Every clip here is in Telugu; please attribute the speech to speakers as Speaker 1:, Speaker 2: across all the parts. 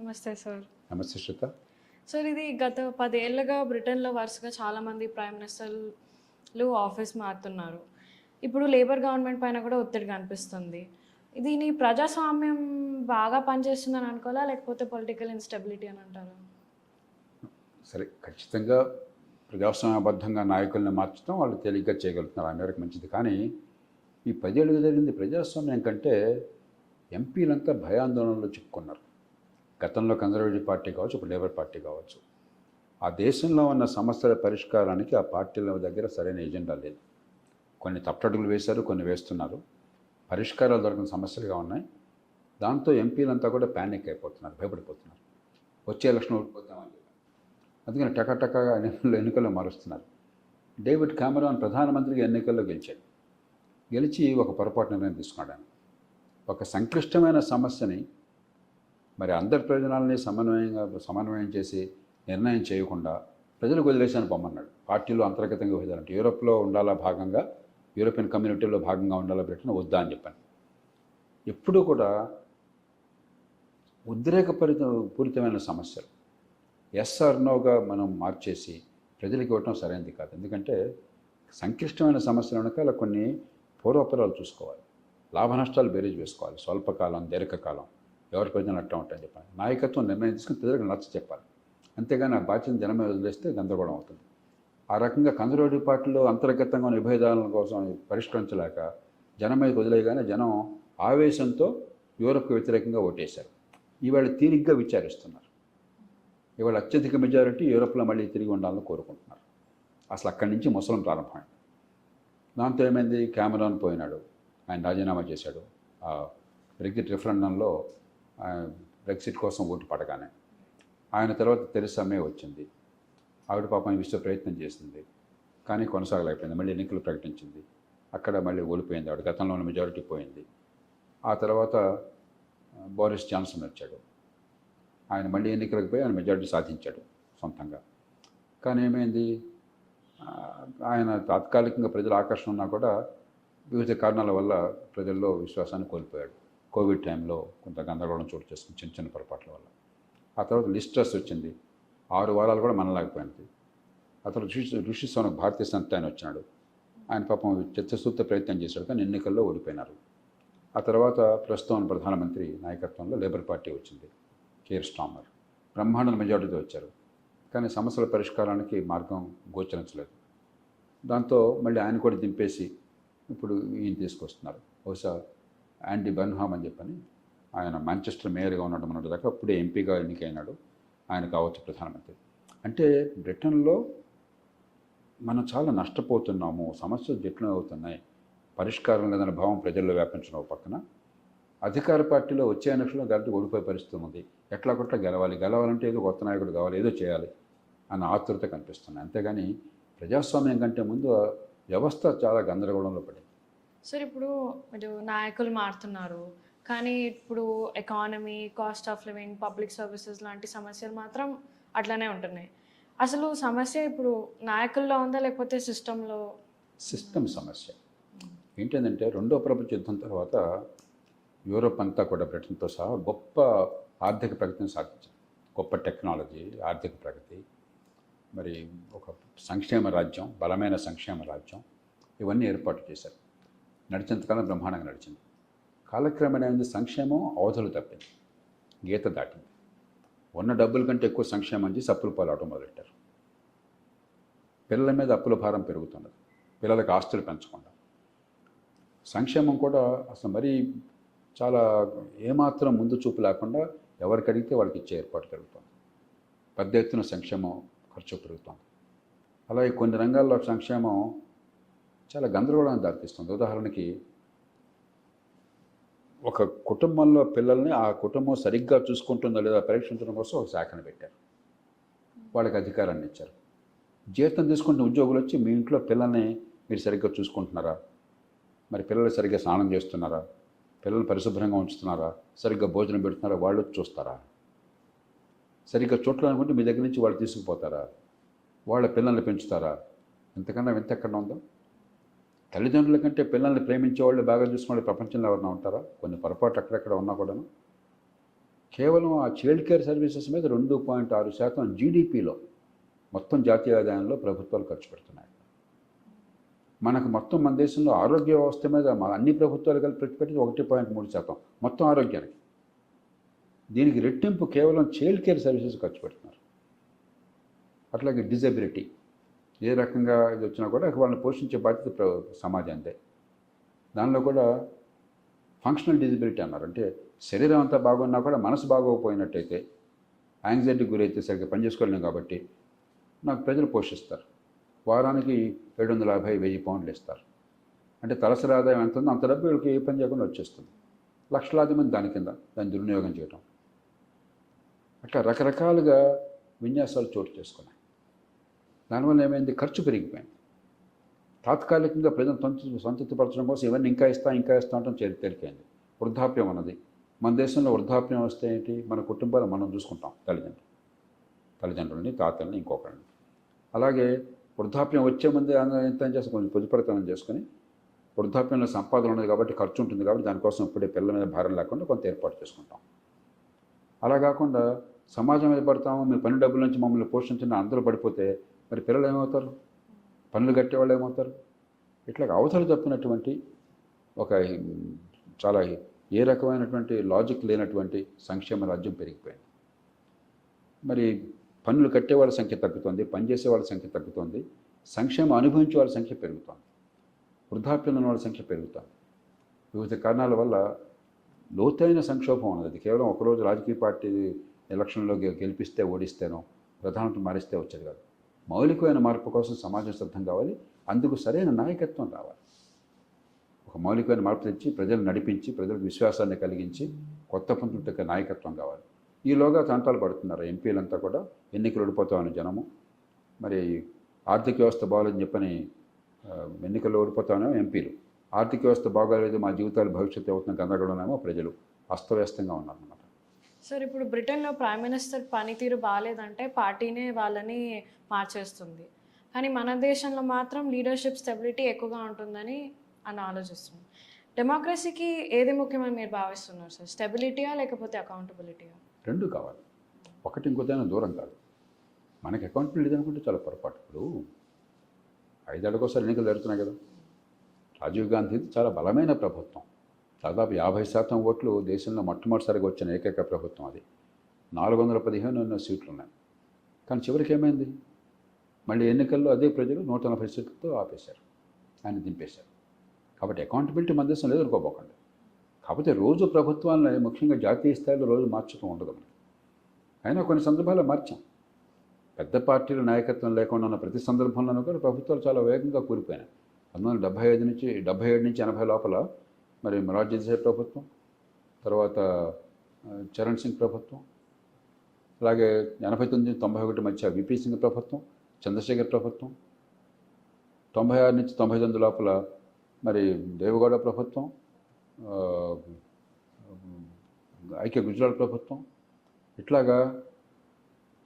Speaker 1: నమస్తే సార్.
Speaker 2: నమస్తే శ్రుత.
Speaker 1: సార్ ఇది గత 10 ఏళ్లుగా బ్రిటన్‌లో వరుసగా చాలామంది ప్రైమ్ మినిస్టర్‌లు ఆఫీస్ మారుతున్నారు. ఇప్పుడు లేబర్ గవర్నమెంట్ పైన కూడా ఒత్తిడి కనిపిస్తుంది. దీని ప్రజాస్వామ్యం బాగా పనిచేస్తుందని అనుకోవాలా? లేకపోతే పొలిటికల్ ఇన్‌స్టెబిలిటీ అని అంటారా?
Speaker 2: సరే, ఖచ్చితంగా ప్రజాస్వామ్యబద్ధంగా నాయకుల్ని మార్చడం వాళ్ళు తేలిగ్గా చేయగలుగుతున్నారు. ఆ మేరకు మంచిది. కానీ ఈ 10 ఏళ్ళుగా జరిగింది ప్రజాస్వామ్యం కంటే ఎంపీలంతా భయాందోళనలో చిక్కుకున్నారు. గతంలో కన్జర్వేటివ్ పార్టీ కావచ్చు, ఇప్పుడు లేబర్ పార్టీ కావచ్చు. ఆ దేశంలో ఉన్న సమస్యల పరిష్కారానికి ఆ పార్టీల దగ్గర సరైన ఎజెండా లేదు. కొన్ని తప్పటడుగులు వేశారు, కొన్ని వేస్తున్నారు. పరిష్కారాలు దొరకని సమస్యలుగా ఉన్నాయి. దాంతో ఎంపీలంతా కూడా ప్యానిక్ అయిపోతున్నారు, భయపడిపోతున్నారు. వచ్చే ఎలక్షన్ ఓడిపోతామని చెప్పి. అందుకని టకటకగా ఎన్నికల్లో మారుస్తున్నారు. డేవిడ్ కామెరాన్ ప్రధానమంత్రిగా ఎన్నికల్లో గెలిచాడు. గెలిచి ఒక పొరపాటు నిర్ణయం తీసుకున్నాడు ఆయన. ఒక సంక్లిష్టమైన సమస్యని మరి అందరి ప్రయోజనాలని సమన్వయం చేసి నిర్ణయం చేయకుండా ప్రజలకు వదిలేసాను పొమ్మన్నాడు. పార్టీలో అంతర్గతంగా విధాలంటే యూరోప్లో ఉండాలా భాగంగా, యూరోపియన్ కమ్యూనిటీలో భాగంగా ఉండాలా బ్రిటన్ వద్దా అని చెప్పాను. ఎప్పుడూ కూడా పూరితమైన సమస్యలు ఎస్ ఆర్ నోగా మనం మార్చేసి ప్రజలకు ఇవ్వటం సరైనది కాదు. ఎందుకంటే సంక్లిష్టమైన సమస్యల వెనకాల కొన్ని పూర్వపరాలు చూసుకోవాలి, లాభ నష్టాలు బేరీజ్ వేసుకోవాలి, స్వల్పకాలం దీర్ఘకాలం ఎవరి ప్రయోజనాలు అట్టా ఉంటాయని చెప్పాలి. నాయకత్వం నిర్ణయం తీసుకుని ప్రజలకు నచ్చ చెప్పాలి. అంతేగాని ఆ బాధ్యతను జనం మీద వదిలేస్తే గందరగోళం అవుతుంది. ఆ రకంగా కన్జర్వేటివ్ పార్టీలో అంతర్గతంగా ఉన్న విభేదాల కోసం పరిష్కరించలేక జనం మీద వదిలేయగానే జనం ఆవేశంతో యూరప్కు వ్యతిరేకంగా ఓటేశారు. ఇవాళ తీరిగ్గా విచారిస్తున్నారు. ఇవాళ అత్యధిక మెజారిటీ యూరోప్లో మళ్ళీ తిరిగి ఉండాలని కోరుకుంటున్నారు. అసలు అక్కడి నుంచి ముసలం ప్రారంభమైంది. దాంతో ఏమైంది, కామెరాన్ పోయినాడు, ఆయన రాజీనామా చేశాడు. బ్రెగ్జిట్ రిఫరెండంలో బ్రెగ్జిట్ కోసం ఓటు పడగానే ఆయన తర్వాత తెరెసా మే వచ్చింది. ఆవిడ పాపం విశ్వ ప్రయత్నం చేసింది, కానీ కొనసాగలేకపోయింది. మళ్ళీ ఎన్నికలు ప్రకటించింది, అక్కడ మళ్ళీ ఓడిపోయింది. ఆవిడ గతంలో ఉన్న మెజారిటీ పోయింది. ఆ తర్వాత బోరిస్ జాన్సన్ వచ్చాడు. ఆయన మళ్ళీ ఎన్నికలకు పోయి ఆయన మెజారిటీ సాధించాడు సొంతంగా. కానీ ఏమైంది, ఆయన తాత్కాలికంగా ప్రజల ఆకర్షణ ఉన్నా కూడా వివిధ కారణాల వల్ల ప్రజల్లో విశ్వాసాన్ని కోల్పోయాడు. కోవిడ్ టైంలో కొంత గందరగోళం చోటు చేసుకుని చిన్న చిన్న పొరపాట్ల వల్ల. ఆ తర్వాత లిస్ట్రస్ వచ్చింది, 6 వారాలు కూడా మనలేకపోయింది. ఆ తర్వాత ఋషి సోనక్ భారతీయ సంస్థ ఆయన వచ్చినాడు. ఆయన పాపం చిత్తశుద్ధ ప్రయత్నం చేశాడు, కానీ ఎన్నికల్లో ఓడిపోయినారు. ఆ తర్వాత ప్రస్తుతం ప్రధానమంత్రి నాయకత్వంలో లేబర్ పార్టీ వచ్చింది, కేర్ స్టామర్. బ్రహ్మాండ మెజారిటీతో వచ్చారు, కానీ సమస్యల పరిష్కారానికి మార్గం గోచరించలేదు. దాంతో మళ్ళీ ఆయన కూడా దింపేసి ఇప్పుడు ఈయన తీసుకొస్తున్నారు. బహుశా యాండీ బర్న్హామ్ అని చెప్పని, ఆయన మాంచెస్టర్ మేయర్గా ఉన్నాడు మొన్నటి దాకా, అప్పుడే ఎంపీగా ఎన్నికైనాడు. ఆయన కావచ్చు ప్రధానమంత్రి. అంటే బ్రిటన్లో మనం చాలా నష్టపోతున్నాము, సమస్యలు జటిలం అవుతున్నాయి, పరిష్కారం లేదన్న భావం ప్రజల్లో వ్యాపించడం పక్కన, అధికార పార్టీలో వచ్చే ఎలక్షన్లో గెలిచి ఓడిపోయే పరిస్థితి ఉంది. ఎట్లా కొట్లా గెలవాలంటే ఏదో కొత్త నాయకుడు కావాలి, ఏదో చేయాలి అన్న ఆతృత కనిపిస్తుంది. అంతేగాని ప్రజాస్వామ్యం కంటే ముందు వ్యవస్థ చాలా గందరగోళంలో పడింది.
Speaker 1: సార్ ఇప్పుడు మీరు నాయకులు మారుతున్నారు, కానీ ఇప్పుడు economy, cost of living, public services లాంటి సమస్యలు మాత్రం అట్లనే ఉంటున్నాయి. అసలు సమస్య ఇప్పుడు నాయకుల్లో ఉందా లేకపోతే సిస్టంలో?
Speaker 2: సిస్టమ్ సమస్య ఏంటంటే, రెండో ప్రపంచ యుద్ధం తర్వాత యూరోప్ అంతా కూడా బ్రిటన్తో సహా గొప్ప ఆర్థిక ప్రగతిని సాధించింది. గొప్ప టెక్నాలజీ, ఆర్థిక ప్రగతి, మరి ఒక సంక్షేమ రాజ్యం, బలమైన సంక్షేమ రాజ్యం, ఇవన్నీ ఏర్పాటు చేశారు. నడిచేంతకాలం బ్రహ్మాండంగా నడిచింది. కాలక్రమేణా సంక్షేమం అవధులు తప్పింది, గీత దాటింది. ఉన్న డబ్బుల కంటే ఎక్కువ సంక్షేమం చేసి అప్పుల పాలవడం మొదలెట్టారు. పిల్లల మీద అప్పుల భారం పెరుగుతున్నది, పిల్లలకు ఆస్తులు పెంచకుండా. సంక్షేమం కూడా అసలు మరీ చాలా ఏమాత్రం ముందు చూపు లేకుండా ఎవరికి అడిగితే వాళ్ళకి ఇచ్చే ఏర్పాటు జరుగుతుంది. పెద్ద ఎత్తున సంక్షేమం ఖర్చు పెరుగుతుంది. అలాగే కొన్ని రంగాల్లో సంక్షేమం చాలా గందరగోళాన్ని దారితీస్తుంది. ఉదాహరణకి, ఒక కుటుంబంలో పిల్లల్ని ఆ కుటుంబం సరిగ్గా చూసుకుంటుందో లేదా పరీక్షించడం కోసం ఒక శాఖను పెట్టారు, వాళ్ళకి అధికారాన్ని ఇచ్చారు. జీతం తీసుకుంటున్న ఉద్యోగులు వచ్చి మీ ఇంట్లో పిల్లల్ని మీరు సరిగ్గా చూసుకుంటున్నారా, మరి పిల్లలు సరిగ్గా స్నానం చేస్తున్నారా, పిల్లలు పరిశుభ్రంగా ఉంచుతున్నారా, సరిగ్గా భోజనం పెడుతున్నారా, వాళ్ళు చూస్తారా? సరిగ్గా చూడాలనుకుంటే మీ దగ్గర నుంచి వాళ్ళు తీసుకుపోతారా? వాళ్ళ పిల్లల్ని పెంచుతారా? ఎంతకన్నా వింత ఎక్కడ ఉందో. తల్లిదండ్రుల కంటే పిల్లల్ని ప్రేమించే వాళ్ళు, బాగా చూసుకునే ప్రపంచంలో ఎవరైనా ఉంటారా? కొన్ని పొరపాటు అక్కడెక్కడ ఉన్నా కూడాను. కేవలం ఆ చైల్డ్ కేర్ సర్వీసెస్ మీద 2.6% జీడిపిలో మొత్తం జాతీయ ఆదాయంలో ప్రభుత్వాలు ఖర్చు పెడుతున్నాయి. మనకు మొత్తం మన దేశంలో ఆరోగ్య వ్యవస్థ మీద అన్ని ప్రభుత్వాలు కలిపి పెట్టి 1.3% మొత్తం ఆరోగ్యానికి. దీనికి రెట్టింపు కేవలం చైల్డ్ కేర్ సర్వీసెస్ ఖర్చు పెడుతున్నారు. అట్లాగే డిజబిలిటీ ఏ రకంగా ఇది వచ్చినా కూడా వాళ్ళని పోషించే బాధ్యత సమాజందే. దానిలో కూడా ఫంక్షనల్ డిజబిలిటీ అన్నారు. అంటే శరీరం అంతా బాగున్నా కూడా మనసు బాగోకపోయినట్టయితే, యాంగ్జైటీకి గురైతే సరిగ్గా పనిచేసుకోలేము కాబట్టి నాకు ప్రజలు పోషిస్తారు. వారానికి 750,000 పౌండ్లు ఇస్తారు. అంటే తలసరి ఆదాయం ఎంత ఉందో అంత డబ్బు వీళ్ళకి ఏ పని చేయకుండా వచ్చేస్తుంది. లక్షలాది మంది దాన్ని దుర్వినియోగం చేయడం. అట్లా రకరకాలుగా విన్యాసాలు చోటు చేసుకున్నాయి. దానివల్ల ఏమైంది? ఖర్చు పెరిగిపోయింది. తాత్కాలికంగా ప్రజలను సంతృప్తిపరచడం కోసం ఇవన్నీ ఇంకా ఇస్తా అంటాం తేలికైంది. వృద్ధాప్యం అన్నది మన దేశంలో వృద్ధాప్యం వస్తే ఏంటి? మన కుటుంబాలు మనం చూసుకుంటాం, తల్లిదండ్రులని, తాతల్ని, ఇంకొకరిని. అలాగే వృద్ధాప్యం వచ్చే ముందే ఎంత చేస్తాం, కొంచెం పొదుపరితనం చేసుకుని వృద్ధాప్యంలో సంపాదన ఉన్నది కాబట్టి ఖర్చు ఉంటుంది కాబట్టి దానికోసం ఇప్పుడే పిల్లల మీద భారం లేకుండా కొంత ఏర్పాటు చేసుకుంటాం. అలా కాకుండా సమాజం మీద పడతాము, మీ పని డబ్బుల నుంచి మమ్మల్ని పోషించిన అందరూ పడిపోతే మరి పిల్లలు ఏమవుతారు? పనులు కట్టేవాళ్ళు ఏమవుతారు? ఇట్లా అవతలు తప్పినటువంటి ఒక చాలా ఏ రకమైనటువంటి లాజిక్ లేనటువంటి సంక్షేమ రాజ్యం పెరిగిపోయింది. మరి పన్నులు కట్టేవాళ్ళ సంఖ్య తగ్గుతుంది, పనిచేసే వాళ్ళ సంఖ్య తగ్గుతుంది, సంక్షేమం అనుభవించే వాళ్ళ సంఖ్య పెరుగుతుంది, వృద్ధాప్యంలో ఉన్న వాళ్ళ సంఖ్య పెరుగుతుంది. వివిధ కారణాల వల్ల లోతైన సంక్షోభం ఉన్నది. కేవలం ఒకరోజు రాజకీయ పార్టీ ఎలక్షన్లో గెలిపిస్తే ఓడిస్తేనో ప్రధానమంత్రి మారిస్తే వచ్చేది కాదు. మౌలికమైన మార్పు కోసం సమాజం సిద్ధం కావాలి. అందుకు సరైన నాయకత్వం రావాలి. ఒక మౌలికమైన మార్పు తెచ్చి ప్రజలు నడిపించి ప్రజలకు విశ్వాసాన్ని కలిగించి కొత్త పంతులకి నాయకత్వం కావాలి. ఈలోగా తంటాలు పడుతున్నారు ఎంపీలంతా కూడా. ఎన్నికలు ఓడిపోతామని జనము, మరి ఆర్థిక వ్యవస్థ బాగోలేదని చెప్పని ఎన్నికల్లో ఓడిపోతామేమో ఎంపీలు, ఆర్థిక వ్యవస్థ బాగోలేదు మా జీవితాలు భవిష్యత్తు అవుతున్న గందరగోళమేమో ప్రజలు. అస్తవ్యస్తంగా ఉన్నారన్నమాట.
Speaker 1: సార్, ఇప్పుడు బ్రిటన్లో ప్రైమ్ మినిస్టర్ పనితీరు బాగాలేదంటే పార్టీనే వాళ్ళని మార్చేస్తుంది. కానీ మన దేశంలో మాత్రం లీడర్షిప్ స్టెబిలిటీ ఎక్కువగా ఉంటుందని ఆలోచిస్తున్నాం. డెమోక్రసీకి ఏది ముఖ్యమని మీరు భావిస్తున్నారు సార్? స్టెబిలిటీయా లేకపోతే అకౌంటబిలిటీయా?
Speaker 2: రెండు కావాలి. ఒకటి ఇంకోదైనా దూరం కాదు. మనకి అకౌంటబిలిటీ అనుకుంటే చాలా పొరపాటు. ఇప్పుడు 5 ఏళ్ళకోసారి ఎన్నికలు జరుగుతున్నాయి కదా. రాజీవ్ గాంధీది చాలా బలమైన ప్రభుత్వం. దాదాపు 50% ఓట్లు దేశంలో మొట్టమొదటిసారిగా వచ్చిన ఏకైక ప్రభుత్వం అది. 415 సీట్లు ఉన్నాయి. కానీ చివరికి ఏమైంది? మళ్ళీ ఎన్నికల్లో అదే ప్రజలు 140 సీట్లతో ఆపేశారు, ఆయన దింపేశారు. కాబట్టి అకౌంటబిలిటీ మన దేశంలో ఎదుర్కోబోకండి. కాకపోతే రోజు ప్రభుత్వాలను ముఖ్యంగా జాతీయ స్థాయిలో రోజు మార్చడం ఉండదు మనకి. అయినా కొన్ని సందర్భాల్లో మార్చాం. పెద్ద పార్టీల నాయకత్వం లేకుండా ఉన్న ప్రతి సందర్భంలోనూ కూడా ప్రభుత్వాలు చాలా వేగంగా కూలిపోయినాయి. 1977 నుంచి 80 లోపల మరి మొరార్జీ దేశాయ్ ప్రభుత్వం, తర్వాత చరణ్ సింగ్ ప్రభుత్వం, అలాగే 89-91 మధ్య విపి సింగ్ ప్రభుత్వం, చంద్రశేఖర్ ప్రభుత్వం, 96 నుంచి 99 లోపల మరి దేవగౌడ ప్రభుత్వం, ఐక్య గుజరాత్ ప్రభుత్వం, ఇట్లాగా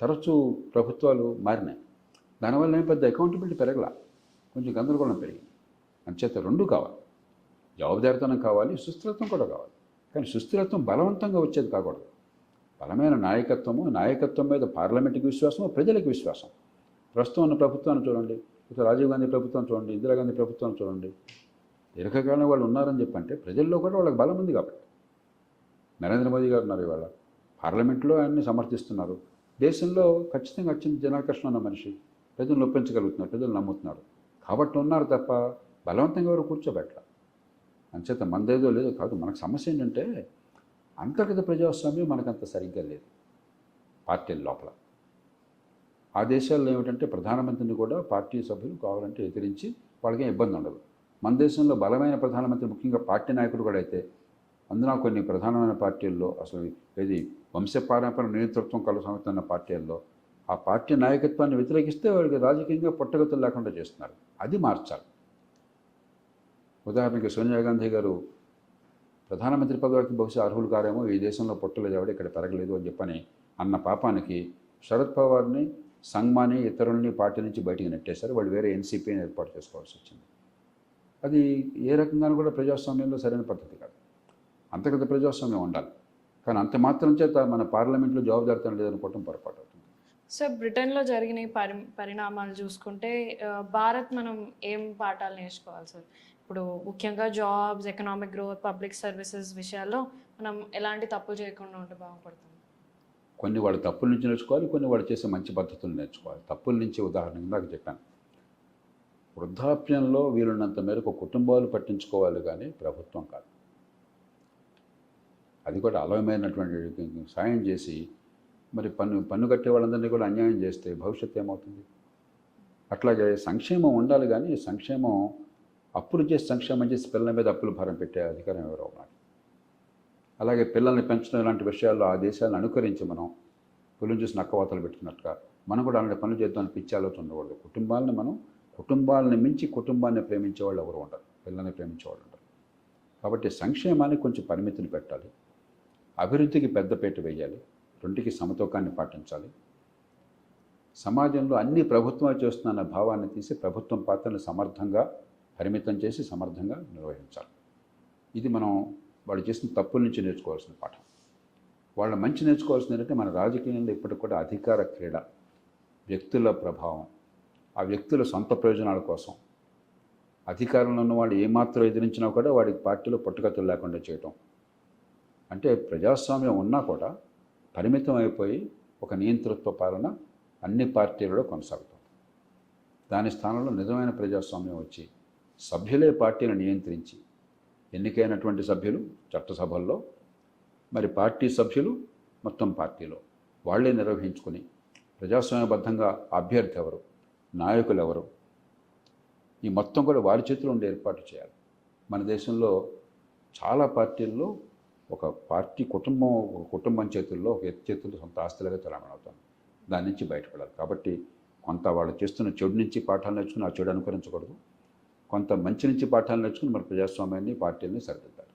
Speaker 2: తరచూ ప్రభుత్వాలు మారినాయి. దానివల్ల ఏం పెద్ద అకౌంటబిలిటీ పెరగల, కొంచెం గందరగోళం పెరిగింది. అంచేత రెండు కావాలి, జవాబుదారితనం కావాలి, సుస్థిరత్వం కూడా కావాలి. కానీ సుస్థిరత్వం బలవంతంగా వచ్చేది కాకూడదు. బలమైన నాయకత్వం మీద పార్లమెంటుకి విశ్వాసం, ప్రజలకు విశ్వాసం. ప్రస్తుతం ఉన్న ప్రభుత్వాన్ని చూడండి, ఇప్పుడు రాజీవ్ గాంధీ ప్రభుత్వం చూడండి, ఇందిరాగాంధీ ప్రభుత్వం చూడండి, దీర్ఘకాలం వాళ్ళు ఉన్నారని చెప్పంటే ప్రజల్లో కూడా వాళ్ళకి బలం ఉంది కాబట్టి. నరేంద్ర మోదీ గారు ఉన్నారు ఇవాళ, పార్లమెంట్లో ఆయన్ని సమర్థిస్తున్నారు. దేశంలో ఖచ్చితంగా అత్యంత జనాకర్షణ ఉన్న మనిషి, ప్రజలు నొప్పించగలుగుతున్నారు, ప్రజలు నమ్ముతున్నారు కాబట్టి ఉన్నారు తప్ప బలవంతంగా ఎవరు కూర్చోబెట్టాల. అంచేత మనదేదో లేదు కాదు. మనకు సమస్య ఏంటంటే అంతర్గత ప్రజాస్వామ్యం మనకంత సరిగ్గా లేదు పార్టీల లోపల. ఆ దేశాల్లో ఏమిటంటే ప్రధానమంత్రిని కూడా పార్టీ సభ్యులు కావాలంటే ఎదిరించి వాళ్ళకేం ఇబ్బంది ఉండదు. మన దేశంలో బలమైన ప్రధానమంత్రి, ముఖ్యంగా పార్టీ నాయకుడు కూడా అయితే, అందున కొన్ని ప్రధానమైన పార్టీల్లో అసలు ఏది వంశపారంపర నేతృత్వం కొనసాగుతున్న పార్టీల్లో ఆ పార్టీ నాయకత్వాన్ని వ్యతిరేకిస్తే వాళ్ళకి రాజకీయంగా పుట్టగతులు లేకుండా చేస్తున్నారు. అది మార్చాలి. ఉదాహరణకి సోనియా గాంధీ గారు ప్రధానమంత్రి పదవికి బహుశా అర్హులు కారేమో, ఈ దేశంలో పుట్టలేదు ఎవడు, ఇక్కడ పెరగలేదు అని చెప్పని అన్న పాపానికి శరద్ పవార్ని, సంగ్మాని, ఇతరుల్ని పార్టీ నుంచి బయటికి నెట్టేశారు. వాళ్ళు వేరే ఎన్సీపీని ఏర్పాటు చేసుకోవాల్సి వచ్చింది. అది ఏ రకంగానూ కూడా ప్రజాస్వామ్యంలో సరైన పద్ధతి కాదు. అంతర్గత ప్రజాస్వామ్యం ఉండాలి. కానీ అంత మాత్రం చేత మన పార్లమెంట్లో జవాబుదారితనం లేదనుకోవటం పొరపాటు అవుతుంది.
Speaker 1: సో బ్రిటన్లో జరిగిన ఈ పరిణామాలు చూసుకుంటే భారత్ మనం ఏం పాఠాలు నేర్చుకోవాలి సార్? ఇప్పుడు ముఖ్యంగా jobs, economic growth, public services విషయాల్లో మనం ఎలాంటి తప్పులు చేయకుండా ఉంటే బాగుపడుతుంది?
Speaker 2: కొన్ని వాళ్ళ తప్పుల నుంచి నేర్చుకోవాలి, కొన్ని వాళ్ళు చేసే మంచి పద్ధతులు నేర్చుకోవాలి. తప్పుల నుంచి ఉదాహరణ ఇందాక చెప్పాను, వృద్ధాప్యంలో వీలున్నంత మేరకు కుటుంబాలు పట్టించుకోవాలి కానీ ప్రభుత్వం కాదు. అది కూడా అలవమైనటువంటి సాయం చేసి మరి పన్ను కట్టే వాళ్ళందరినీ కూడా అన్యాయం చేస్తే భవిష్యత్తు ఏమవుతుంది? అట్లాగే సంక్షేమం ఉండాలి కానీ సంక్షేమం అప్పులు చేసి సంక్షేమం చేసి పిల్లల మీద అప్పుల భారం పెట్టే అధికారం ఎవరో ఉన్నారు. అలాగే పిల్లల్ని పెంచడం ఇలాంటి విషయాల్లో ఆ దేశాలను అనుకరించి మనం పుల్లని చూసి నక్కవాతలు పెట్టుకున్నట్టుగా మనం కూడా అలాంటి పనులు చేద్దామని పిచ్చి ఆలోచన ఉండకూడదు. కుటుంబాలని మించి కుటుంబాన్ని ప్రేమించే వాళ్ళు ఎవరు ఉండరు, పిల్లల్ని ప్రేమించే వాళ్ళు ఉండరు. కాబట్టి సంక్షేమానికి కొంచెం పరిమితిని పెట్టాలి, అభివృద్ధికి పెద్దపీట వేయాలి, రెండుకి సమతూకాన్ని పాటించాలి. సమాజంలో అన్ని ప్రభుత్వమే చేస్తున్న భావాన్ని తీసి ప్రభుత్వం పాత్రను సమర్థంగా పరిమితం చేసి సమర్థంగా నిర్వహించాలి. ఇది మనం వాళ్ళు చేసిన తప్పుల నుంచి నేర్చుకోవాల్సిన పాఠం. వాళ్ళ మంచి నేర్చుకోవాల్సింది ఏంటంటే మన రాజకీయంలో ఇప్పటికి కూడా అధికార క్రీడ, వ్యక్తుల ప్రభావం, ఆ వ్యక్తుల సొంత ప్రయోజనాల కోసం అధికారంలో ఉన్న వాళ్ళు ఏమాత్రం ఎదిరించినా కూడా వాడికి పార్టీలో పుట్టగతులు లేకుండా చేయటం. అంటే ప్రజాస్వామ్యం ఉన్నా కూడా పరిమితం అయిపోయి ఒక నియంతృత్వ పాలన అన్ని పార్టీలలో కొనసాగుతుంది. దాని స్థానంలో నిజమైన ప్రజాస్వామ్యం వచ్చి సభ్యులే పార్టీని నియంత్రించి, ఎన్నికైనటువంటి సభ్యులు చట్టసభల్లో, మరి పార్టీ సభ్యులు మొత్తం పార్టీలో వాళ్ళే నిర్వహించుకుని ప్రజాస్వామ్యబద్ధంగా అభ్యర్థి ఎవరు, నాయకులు ఎవరు, ఈ మొత్తం కూడా వారి చేతిలో ఉండే ఏర్పాటు చేయాలి. మన దేశంలో చాలా పార్టీల్లో ఒక పార్టీ కుటుంబం చేతుల్లో, ఒక వ్యక్తి చేతుల్లో సొంత ఆస్తులుగా చలామణి అవుతాం. దాని నుంచి బయటపడాలి. కాబట్టి కొంత వాళ్ళు చేస్తున్న చెడు నుంచి పాఠాలు నేర్చుకుని ఆ చెడు అనుకరించకూడదు, కొంత మంచి నుంచి పాఠాలు నేర్చుకుని మన ప్రజాస్వామ్యాన్ని, పార్టీని సరిదిద్దాలి.